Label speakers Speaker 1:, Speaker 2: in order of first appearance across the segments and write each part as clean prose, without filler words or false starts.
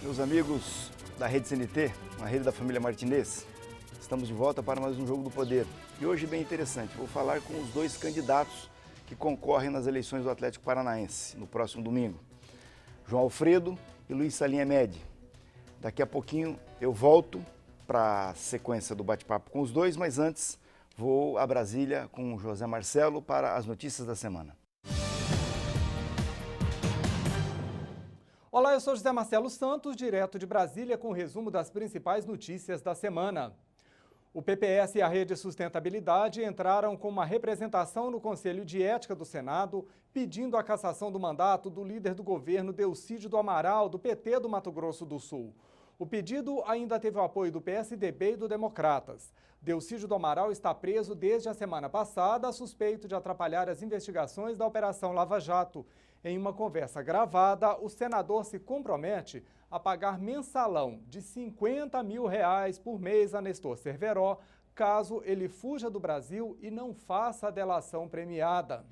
Speaker 1: Meus amigos da Rede CNT, a rede da família Martinez, estamos de volta para mais um Jogo do Poder. E hoje bem interessante, vou falar com os dois candidatos que concorrem nas eleições do Atlético Paranaense, no próximo domingo. João Alfredo e Luiz Salim Hamed. Daqui a pouquinho eu volto para a sequência do bate-papo com os dois, mas antes vou a Brasília com o José Marcelo para as notícias da semana.
Speaker 2: Olá, eu sou José Marcelo Santos, direto de Brasília, com o resumo das principais notícias da semana. O PPS e a Rede Sustentabilidade entraram com uma representação no Conselho de Ética do Senado, pedindo a cassação do mandato do líder do governo, Delcídio do Amaral, do PT do Mato Grosso do Sul. O pedido ainda teve o apoio do PSDB e do Democratas. Delcídio do Amaral está preso desde a semana passada, suspeito de atrapalhar as investigações da Operação Lava Jato. Em uma conversa gravada, o senador se compromete a pagar mensalão de R$50 mil por mês a Nestor Cerveró, caso ele fuja do Brasil e não faça a delação premiada.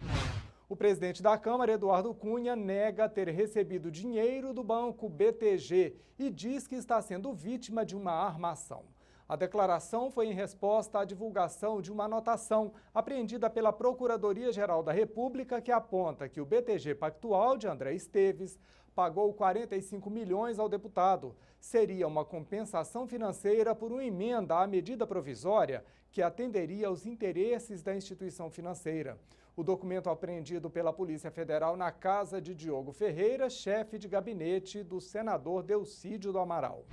Speaker 2: O presidente da Câmara, Eduardo Cunha, nega ter recebido dinheiro do banco BTG e diz que está sendo vítima de uma armação. A declaração foi em resposta à divulgação de uma anotação apreendida pela Procuradoria-Geral da República que aponta que o BTG Pactual de André Esteves pagou 45 milhões ao deputado. Seria uma compensação financeira por uma emenda à medida provisória que atenderia aos interesses da instituição financeira. O documento apreendido pela Polícia Federal na casa de Diogo Ferreira, chefe de gabinete do senador Delcídio do Amaral.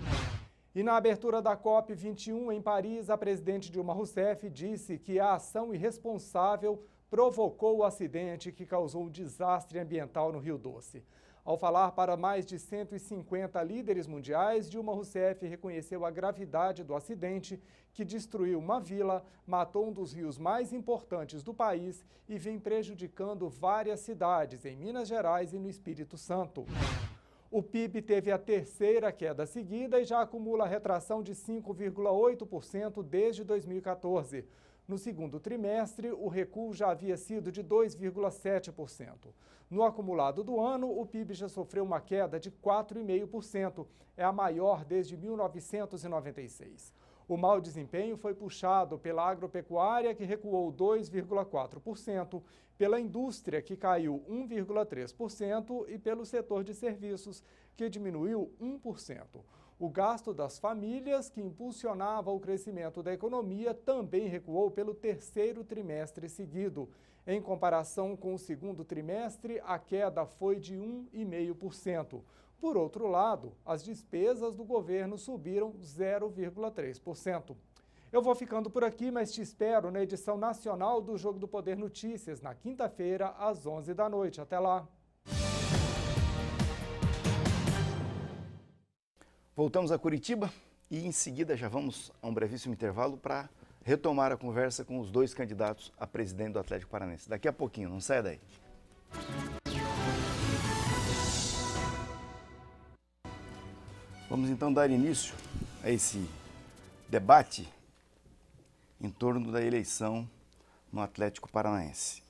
Speaker 2: E na abertura da COP21 em Paris, a presidente Dilma Rousseff disse que a ação irresponsável provocou o acidente que causou um desastre ambiental no Rio Doce. Ao falar para mais de 150 líderes mundiais, Dilma Rousseff reconheceu a gravidade do acidente que destruiu uma vila, matou um dos rios mais importantes do país e vem prejudicando várias cidades em Minas Gerais e no Espírito Santo. O PIB teve a terceira queda seguida e já acumula retração de 5,8% desde 2014. No segundo trimestre, o recuo já havia sido de 2,7%. No acumulado do ano, o PIB já sofreu uma queda de 4,5%. É a maior desde 1996. O mau desempenho foi puxado pela agropecuária, que recuou 2,4%, pela indústria, que caiu 1,3%, e pelo setor de serviços, que diminuiu 1%. O gasto das famílias, que impulsionava o crescimento da economia, também recuou pelo terceiro trimestre seguido. Em comparação com o segundo trimestre, a queda foi de 1,5%. Por outro lado, as despesas do governo subiram 0,3%. Eu vou ficando por aqui, mas te espero na edição nacional do Jogo do Poder Notícias, na quinta-feira, às 11 da noite. Até lá!
Speaker 1: Voltamos a Curitiba e em seguida já vamos a um brevíssimo intervalo para retomar a conversa com os dois candidatos a presidente do Atlético Paranaense. Daqui a pouquinho, não sai daí. Vamos então dar início a esse debate em torno da eleição no Atlético Paranaense.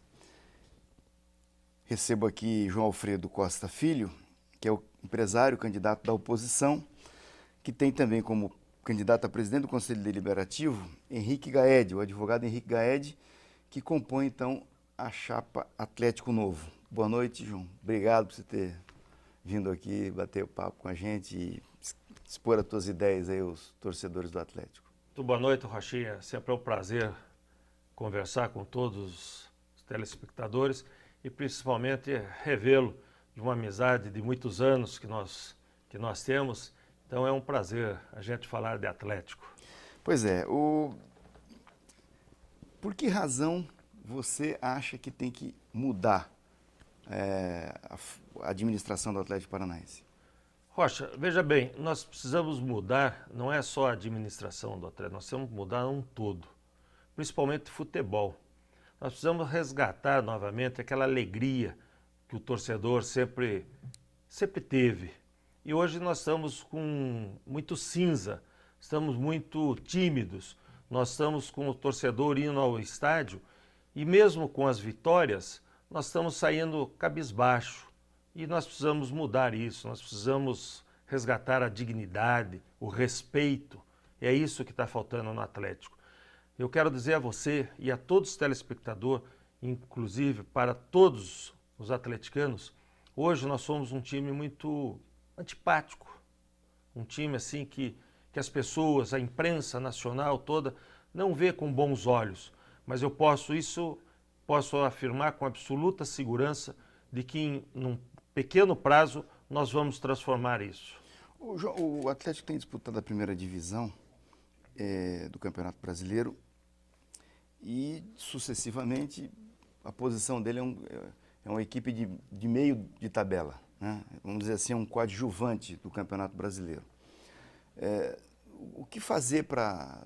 Speaker 1: Recebo aqui João Alfredo Costa Filho, que é o empresário candidato da oposição, que tem também como candidato a presidente do Conselho Deliberativo Henrique Gaed, o advogado Henrique Gaed, que compõe então a chapa Atlético Novo. Boa noite, João. Obrigado por você ter vindo aqui bater o papo com a gente e expor as tuas ideias aí aos torcedores do Atlético.
Speaker 3: Muito boa noite, Rochinha. Sempre é um prazer conversar com todos os telespectadores e principalmente revê-lo de uma amizade de muitos anos que nós temos. Então é um prazer a gente falar de Atlético.
Speaker 1: Pois é, por que razão você acha que tem que mudar a administração do Atlético Paranaense?
Speaker 3: Rocha, veja bem, nós precisamos mudar, não é só a administração do Atlético, nós precisamos mudar um todo, principalmente futebol. Nós precisamos resgatar novamente aquela alegria que o torcedor sempre teve. E hoje nós estamos com muito cinza, estamos muito tímidos, nós estamos com o torcedor indo ao estádio e mesmo com as vitórias, nós estamos saindo cabisbaixo. E nós precisamos mudar isso, nós precisamos resgatar a dignidade, o respeito. É isso que está faltando no Atlético. Eu quero dizer a você e a todos os telespectadores, inclusive para todos os atleticanos, hoje nós somos um time muito antipático, um time assim que as pessoas, a imprensa nacional toda, não vê com bons olhos. Mas eu posso afirmar com absoluta segurança de que num pequeno prazo nós vamos transformar isso.
Speaker 1: O Atlético tem disputado a primeira divisão do Campeonato Brasileiro e, sucessivamente, a posição dele é uma equipe de meio de tabela, né? Vamos dizer assim, é um coadjuvante do Campeonato Brasileiro. O que fazer para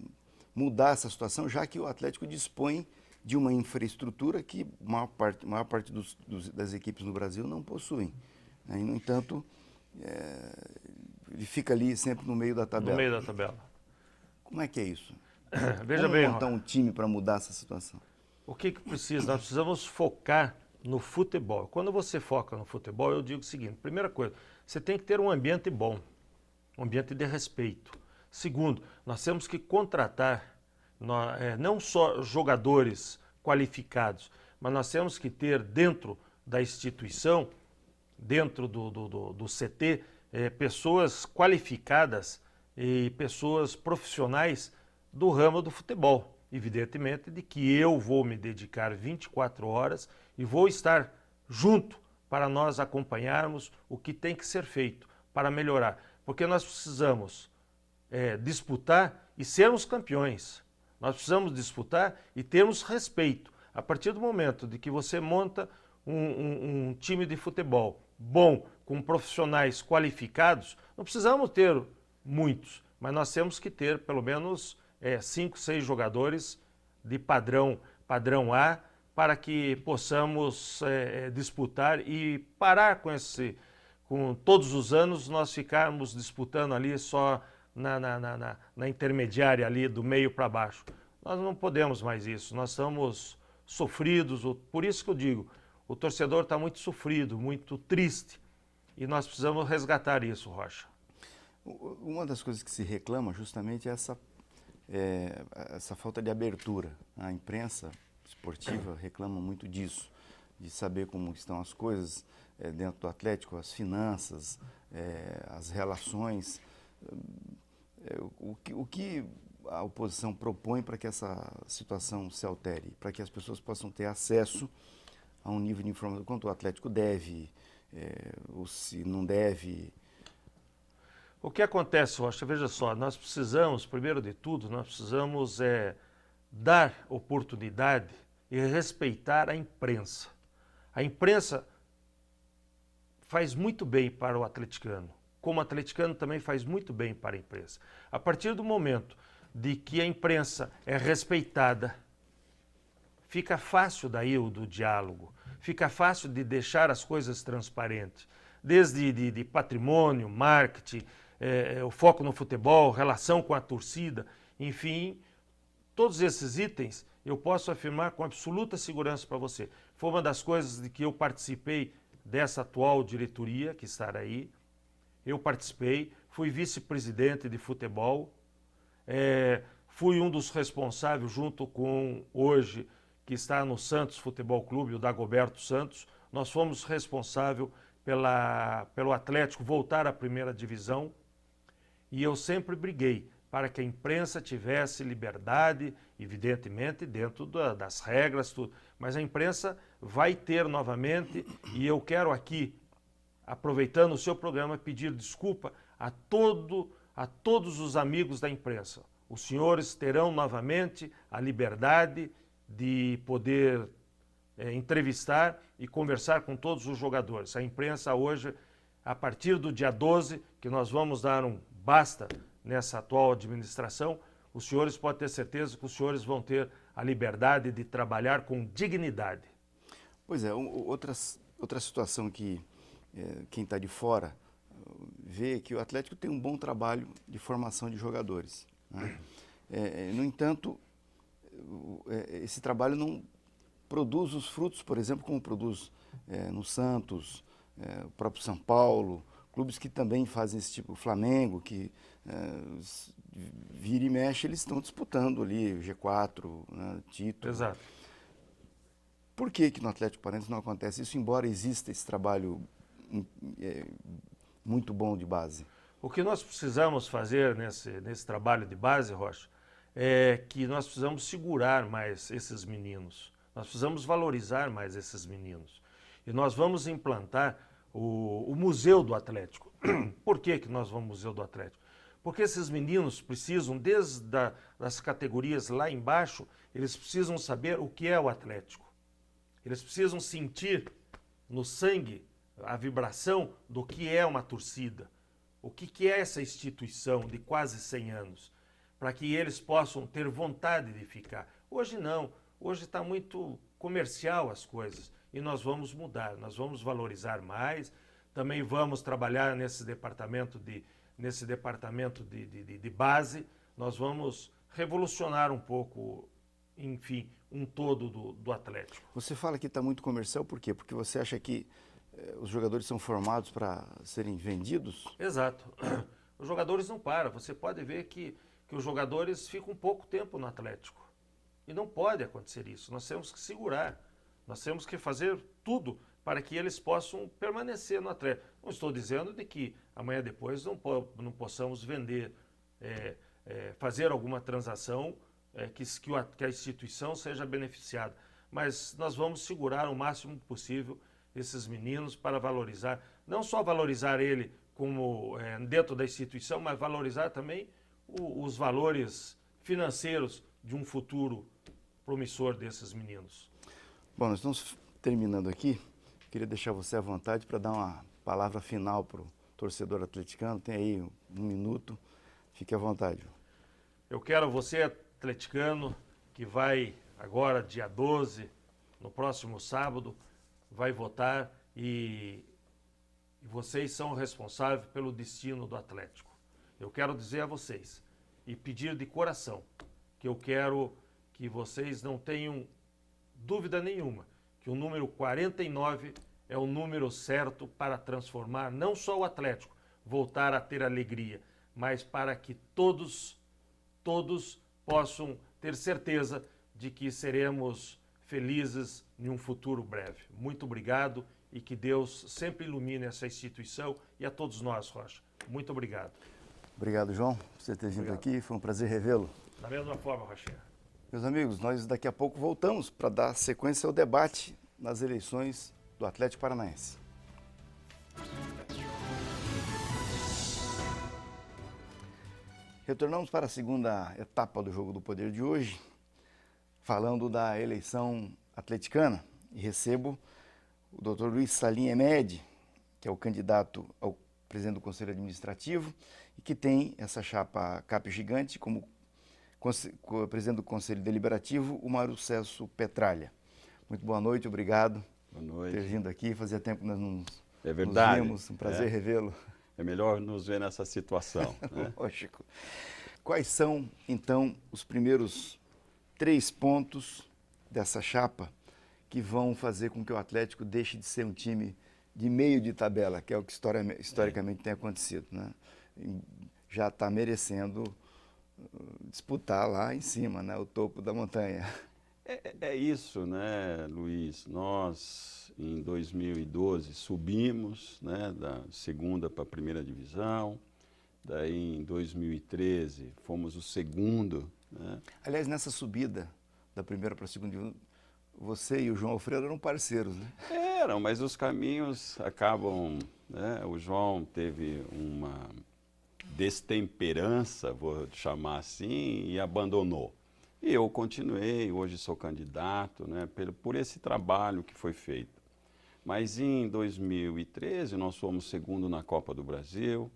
Speaker 1: mudar essa situação, já que o Atlético dispõe de uma infraestrutura que a maior parte das equipes no Brasil não possuem, né? E, no entanto, ele fica ali sempre no meio da tabela.
Speaker 3: No meio da tabela.
Speaker 1: Como é que é isso?
Speaker 3: Veja
Speaker 1: Como
Speaker 3: bem,
Speaker 1: montar um time para mudar essa situação?
Speaker 3: o que precisa? Nós precisamos focar no futebol. Quando você foca no futebol, eu digo o seguinte: primeira coisa, você tem que ter um ambiente bom, um ambiente de respeito. Segundo, nós temos que contratar não só jogadores qualificados, mas nós temos que ter dentro da instituição, dentro do CT, pessoas qualificadas e pessoas profissionais do ramo do futebol. Evidentemente de que eu vou me dedicar 24 horas e vou estar junto para nós acompanharmos o que tem que ser feito para melhorar. Porque nós precisamos disputar e sermos campeões. Nós precisamos disputar e termos respeito. A partir do momento de que você monta um time de futebol bom, com profissionais qualificados, não precisamos ter muitos, mas nós temos que ter pelo menos 5, 6 jogadores de padrão A, para que possamos disputar e parar com todos os anos nós ficarmos disputando ali só na intermediária ali do meio para baixo. Nós não podemos mais isso, nós estamos sofridos, por isso que eu digo, o torcedor está muito sofrido, muito triste, e nós precisamos resgatar isso, Rocha.
Speaker 1: Uma das coisas que se reclama justamente é essa falta de abertura. A imprensa esportiva reclama muito disso, de saber como estão as coisas dentro do Atlético, as finanças, as relações. O que a oposição propõe para que essa situação se altere, para que as pessoas possam ter acesso a um nível de informação quanto o Atlético deve, ou se não deve?
Speaker 3: O que acontece, Rocha, veja só, nós precisamos, primeiro de tudo, nós precisamos dar oportunidade e respeitar a imprensa. A imprensa faz muito bem para o atleticano, como o atleticano também faz muito bem para a imprensa. A partir do momento de que a imprensa é respeitada, fica fácil daí do diálogo, fica fácil de deixar as coisas transparentes, desde de patrimônio, marketing, o foco no futebol, relação com a torcida, enfim, todos esses itens eu posso afirmar com absoluta segurança para você. Foi uma das coisas de que eu participei dessa atual diretoria que está aí. Eu participei, fui vice-presidente de futebol, fui um dos responsáveis junto com hoje que está no Santos Futebol Clube, o Dagoberto Santos. Nós fomos responsáveis pelo Atlético voltar à primeira divisão. E eu sempre briguei para que a imprensa tivesse liberdade, evidentemente dentro das regras, tudo. Mas a imprensa vai ter novamente, e eu quero aqui, aproveitando o seu programa, pedir desculpa a todos os amigos da imprensa. Os senhores terão novamente a liberdade de poder entrevistar e conversar com todos os jogadores. A imprensa hoje, a partir do dia 12, que nós vamos dar um basta nessa atual administração, os senhores podem ter certeza que os senhores vão ter a liberdade de trabalhar com dignidade.
Speaker 1: Pois é, outra situação que quem está de fora vê que o Atlético tem um bom trabalho de formação de jogadores, né? No entanto, esse trabalho não produz os frutos, por exemplo, como produz no Santos, o próprio São Paulo, clubes que também fazem esse tipo, o Flamengo, que vira e mexe, eles estão disputando ali o G4, né, título.
Speaker 3: Exato.
Speaker 1: Por que no Atlético Paranaense não acontece isso, embora exista esse trabalho muito bom de base?
Speaker 3: O que nós precisamos fazer nesse trabalho de base, Rocha, é que nós precisamos segurar mais esses meninos. Nós precisamos valorizar mais esses meninos. E nós vamos implantar o Museu do Atlético. Por que nós vamos ao Museu do Atlético? Porque esses meninos precisam, desde as categorias lá embaixo, eles precisam saber o que é o Atlético. Eles precisam sentir no sangue a vibração do que é uma torcida, o que é essa instituição de quase 100 anos, para que eles possam ter vontade de ficar. Hoje não, hoje está muito comercial as coisas e nós vamos mudar, nós vamos valorizar mais, também vamos trabalhar nesse departamento de base, nós vamos revolucionar um pouco, enfim, um todo do Atlético.
Speaker 1: Você fala que está muito comercial, por quê? Porque você acha que os jogadores são formados para serem vendidos?
Speaker 3: Exato. Os jogadores não param. Você pode ver que os jogadores ficam pouco tempo no Atlético. E não pode acontecer isso. Nós temos que segurar. Nós temos que fazer tudo para que eles possam permanecer no Atlético. Não estou dizendo de que amanhã depois não possamos vender, fazer alguma transação que a instituição seja beneficiada. Mas nós vamos segurar o máximo possível esses meninos para valorizar, não só valorizar ele como dentro da instituição, mas valorizar também os valores financeiros de um futuro promissor desses meninos.
Speaker 1: Bom, nós estamos terminando aqui. Queria deixar você à vontade para dar uma palavra final para o torcedor atleticano. Tem aí 1 minuto. Fique à vontade.
Speaker 3: Eu quero você, atleticano, que vai agora, dia 12, no próximo sábado, vai votar e vocês são responsáveis pelo destino do Atlético. Eu quero dizer a vocês e pedir de coração que eu quero que vocês não tenham dúvida nenhuma que o número 49 é o número certo para transformar não só o Atlético, voltar a ter alegria, mas para que todos possam ter certeza de que seremos felizes em um futuro breve. Muito obrigado e que Deus sempre ilumine essa instituição e a todos nós, Rocha. Muito obrigado.
Speaker 1: Obrigado, João, por você ter vindo aqui. Foi um prazer revê-lo.
Speaker 3: Da mesma forma, Rochinha.
Speaker 1: Meus amigos, nós daqui a pouco voltamos para dar sequência ao debate nas eleições do Atlético Paranaense. Retornamos para a segunda etapa do Jogo do Poder de hoje, falando da eleição atleticana. E recebo o Dr. Luiz Salim Emed, que é o candidato ao presidente do Conselho Administrativo e que tem essa chapa Cap Gigante como presidente do Conselho Deliberativo, o Mário Cesso Petralha. Muito boa noite, obrigado por ter vindo aqui. Fazia tempo que nós não nos vimos, um prazer revê-lo.
Speaker 4: É melhor nos ver nessa situação. Né?
Speaker 1: Lógico. Quais são, então, os primeiros 3 pontos dessa chapa que vão fazer com que o Atlético deixe de ser um time de meio de tabela, que é o que historicamente tem acontecido, né? Já está merecendo disputar lá em cima, né? O topo da montanha.
Speaker 4: É isso, né, Luiz? Nós, em 2012, subimos, né, da segunda para a primeira divisão. Daí, em 2013, fomos o segundo. Né?
Speaker 1: Aliás, nessa subida da primeira para a segunda divisão, você e o João Alfredo eram parceiros, né?
Speaker 4: Eram, mas os caminhos acabam... Né? O João teve uma destemperança, vou chamar assim, e abandonou. E eu continuei, hoje sou candidato, né, por esse trabalho que foi feito. Mas em 2013 nós fomos segundo na Copa do Brasil,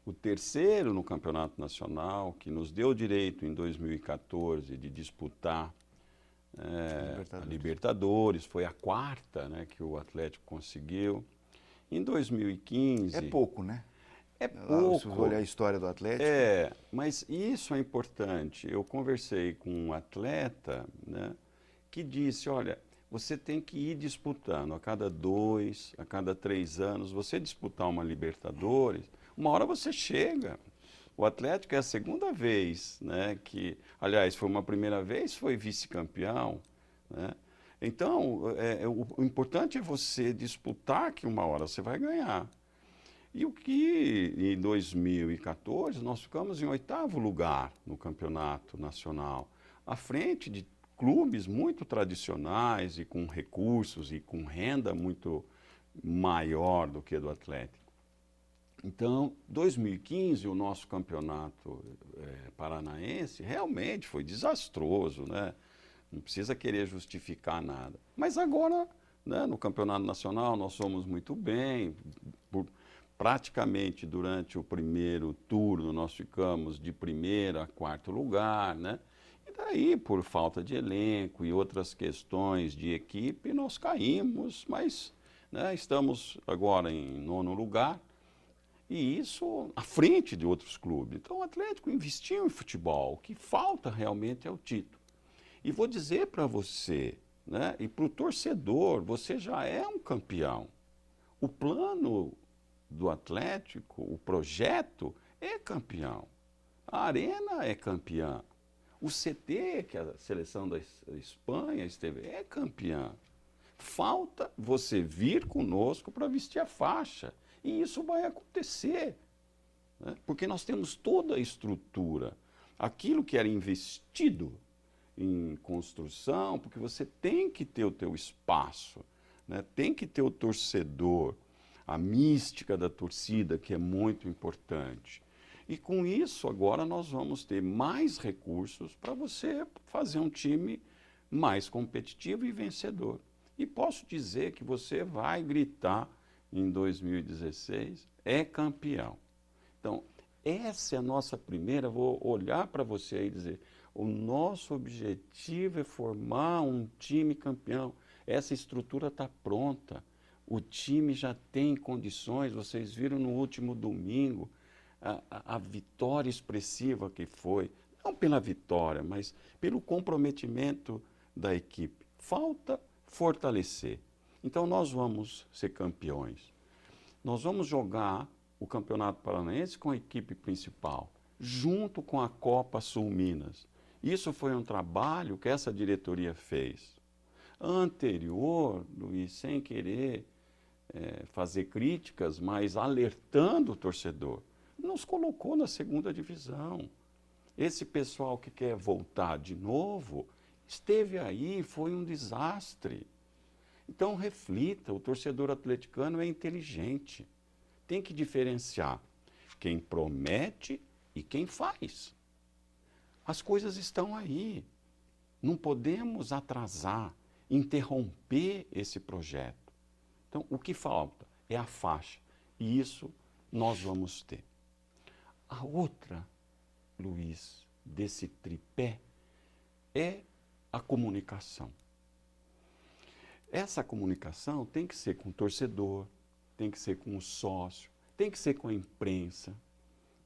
Speaker 4: o terceiro no Campeonato Nacional, que nos deu o direito em 2014 de disputar a Libertadores, foi a 4ª, né, que o Atlético conseguiu. Em 2015...
Speaker 1: É pouco, né?
Speaker 4: É pouco.
Speaker 1: Se você olhar a história do Atlético...
Speaker 4: Mas isso é importante. Eu conversei com um atleta, né, que disse, olha, você tem que ir disputando a cada 2, a cada 3 anos. Você disputar uma Libertadores, uma hora você chega. O Atlético é a segunda vez, né, que, aliás, foi uma primeira vez, foi vice-campeão, né? Então, o importante é você disputar que uma hora você vai ganhar. E o que em 2014 nós ficamos em 8º lugar no campeonato nacional, à frente de clubes muito tradicionais e com recursos e com renda muito maior do que do Atlético. Então, 2015, o nosso campeonato paranaense realmente foi desastroso, né? Não precisa querer justificar nada. Mas agora, né, no campeonato nacional, nós fomos muito bem. Praticamente durante o primeiro turno, nós ficamos de 1º a 4º lugar, né? E daí, por falta de elenco e outras questões de equipe, nós caímos, mas, né, estamos agora em 9º lugar. E isso à frente de outros clubes. Então o Atlético investiu em futebol. O que falta realmente é o título. E vou dizer para você, né, e para o torcedor, você já é um campeão. O plano do Atlético, o projeto é campeão. A Arena é campeã. O CT, que a seleção da Espanha esteve, é campeã. Falta você vir conosco para vestir a faixa. E isso vai acontecer, né? Porque nós temos toda a estrutura. Aquilo que era investido em construção, porque você tem que ter o teu espaço, né? Tem que ter o torcedor, a mística da torcida, que é muito importante. E com isso, agora nós vamos ter mais recursos para você fazer um time mais competitivo e vencedor. E posso dizer que você vai gritar em 2016, é campeão. Então, essa é a nossa primeira, vou olhar para você e dizer, o nosso objetivo é formar um time campeão. Essa estrutura está pronta, o time já tem condições, vocês viram no último domingo a vitória expressiva que foi, não pela vitória, mas pelo comprometimento da equipe. Falta fortalecer. Então, nós vamos ser campeões. Nós vamos jogar o Campeonato Paranaense com a equipe principal, junto com a Copa Sul Minas. Isso foi um trabalho que essa diretoria fez. Anterior, Luiz, sem querer fazer críticas, mas alertando o torcedor, nos colocou na 2ª divisão. Esse pessoal que quer voltar de novo, esteve aí, foi um desastre. Então, reflita, o torcedor atleticano é inteligente. Tem que diferenciar quem promete e quem faz. As coisas estão aí. Não podemos atrasar, interromper esse projeto. Então, o que falta é a faixa. E isso nós vamos ter. A outra, Luiz, desse tripé é a comunicação. Essa comunicação tem que ser com o torcedor, tem que ser com o sócio, tem que ser com a imprensa.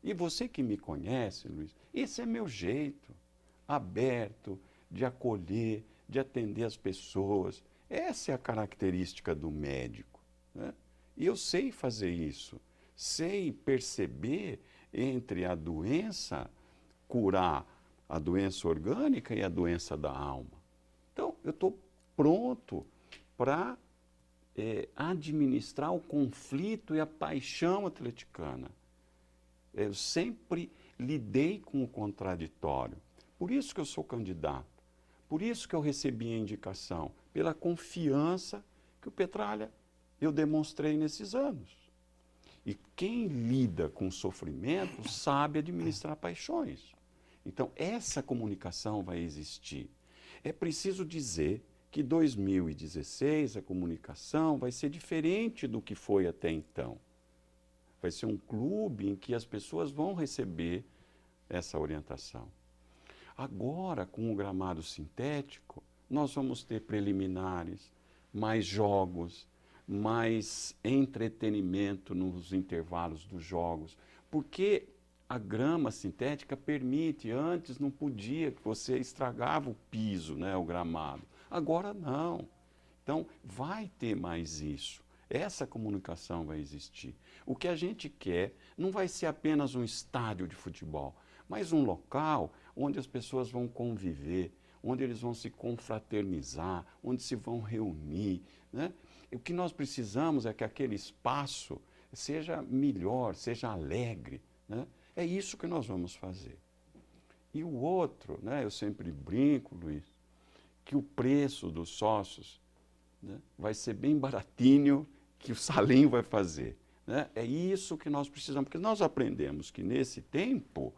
Speaker 4: E você que me conhece, Luiz, esse é meu jeito, aberto, de acolher, de atender as pessoas. Essa é a característica do médico, né? E eu sei fazer isso, sei perceber entre a doença, curar a doença orgânica e a doença da alma. Então, eu estou pronto para administrar o conflito e a paixão atleticana. Eu sempre lidei com o contraditório. Por isso que eu sou candidato. Por isso que eu recebi a indicação. Pela confiança que o Petralha eu demonstrei nesses anos. E quem lida com sofrimento sabe administrar paixões. Então, essa comunicação vai existir. É preciso dizer que 2016 a comunicação vai ser diferente do que foi até então. Vai ser um clube em que as pessoas vão receber essa orientação. Agora, com o gramado sintético, nós vamos ter preliminares, mais jogos, mais entretenimento nos intervalos dos jogos, porque a grama sintética permite, antes não podia, que você estragava o piso, né, o gramado. Agora não. Então, vai ter mais isso. Essa comunicação vai existir. O que a gente quer não vai ser apenas um estádio de futebol, mas um local onde as pessoas vão conviver, onde eles vão se confraternizar, onde se vão reunir, né? E o que nós precisamos é que aquele espaço seja melhor, seja alegre, né? É isso que nós vamos fazer. E o outro, né, eu sempre brinco, Luiz, que o preço dos sócios, né, vai ser bem baratinho, que o Salim vai fazer, né? É isso que nós precisamos, porque nós aprendemos que nesse tempo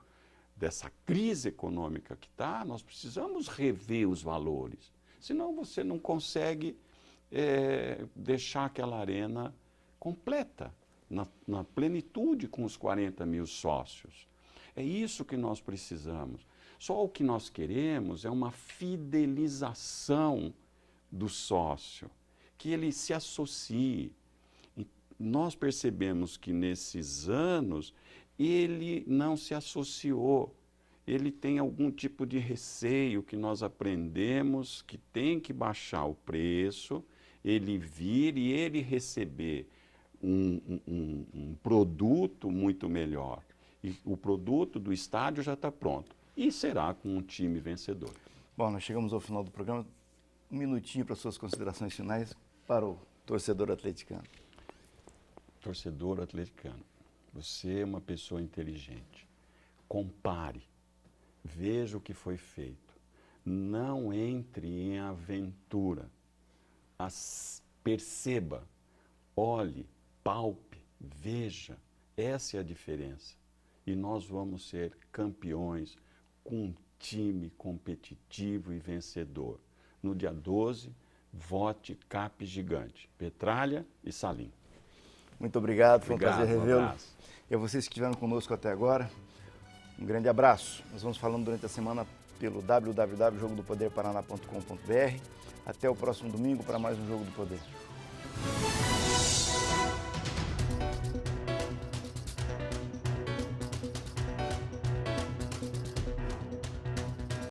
Speaker 4: dessa crise econômica que está, nós precisamos rever os valores, senão você não consegue deixar aquela arena completa, na plenitude com os 40 mil sócios. É isso que nós precisamos. Só o que nós queremos é uma fidelização do sócio, que ele se associe. E nós percebemos que nesses anos ele não se associou, ele tem algum tipo de receio que nós aprendemos que tem que baixar o preço, ele vir e ele receber um produto muito melhor. E o produto do estádio já está pronto. E será com um time vencedor.
Speaker 1: Bom, nós chegamos ao final do programa. Um minutinho para suas considerações finais para o torcedor atleticano.
Speaker 4: Torcedor atleticano, você é uma pessoa inteligente. Compare, veja o que foi feito. Não entre em aventura. Perceba, olhe, palpe, veja. Essa é a diferença. E nós vamos ser campeões com um time competitivo e vencedor. No dia 12, vote Cap Gigante, Petralha e Salim.
Speaker 1: Muito obrigado, foi um prazer revê-lo.
Speaker 4: abraço.
Speaker 1: E a vocês que estiveram conosco até agora, um grande abraço. Nós vamos falando durante a semana pelo www.jogodopoderparaná.com.br. Até o próximo domingo para mais um Jogo do Poder.